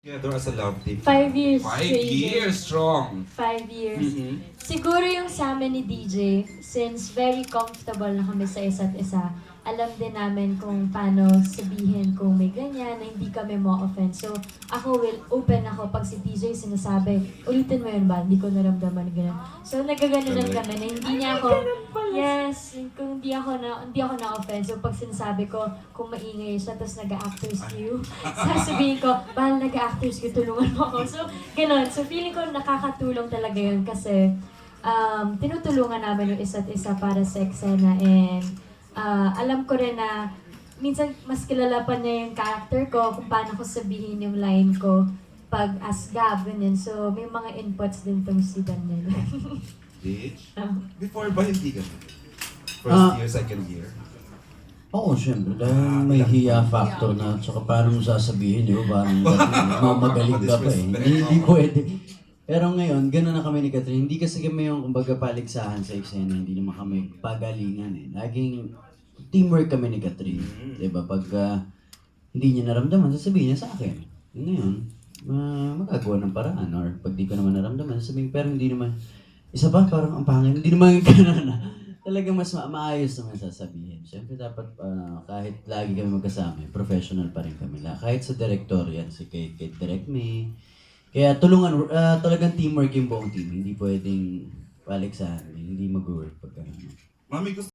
Together as a love team? 5 years. 5 years strong. 5 years. Mhm. Siguro yung sa amin ni DJ, since very comfortable na kami sa isa't isa, alam din namin kung paano sabihin kung may ganyan na hindi kami mo-offend. So, ako open ako pag si DJ sinasabi, ulitin mo yun ba? Hindi ko naramdaman gano'n. So, nagagano'n kami na hindi niya ako, yes, kung hindi ako na-offend. So, pag sinasabi ko, kung maingay siya, tapos nag-actors queue, sasabihin ko, bahal nag-actors queue, tulungan mo ako. So, gano'n. So, feeling ko nakakatulong talaga yun kasi tinutulungan namin yung isa't isa para sa eksena and alam ko rin na minsan mas kilala pa niya yung character ko kung paano ko sabihin yung line ko pag as Gab, ganyan. So, may mga inputs din tong si Daniel. Bitch? Ah. Before ba hindi ka? First year, second year? Oo, syempre. Dahil may hiya factor na, tsaka paano mo sasabihin, di ba? Parang magaling ka pa eh. Hindi pwede. Pero ngayon, gano'n na kami ni Catherine. Hindi kasi kami yung, kumbaga, paligsahan sa eksena. Hindi naman kami pagalingan eh. Laging teamwork kami ni Catherine. Di ba? Pag hindi niya naramdaman, sasabihin niya sa akin. Ngayon, magagawa ng paraan. Or pag di ko naman naramdaman, sasabihin, pero hindi naman, isa pa, parang ang pangin. Hindi naman gano'n na. Talagang mas maayos naman sasabihin. Siyempre dapat kahit lagi kami magkasama, professional pa rin kami. Kahit sa director yan, kay Direct May. Kaya tulungan, talagang teamwork yung buong team. Hindi pwedeng paligsahan, hindi mag-work pag Mami, gusto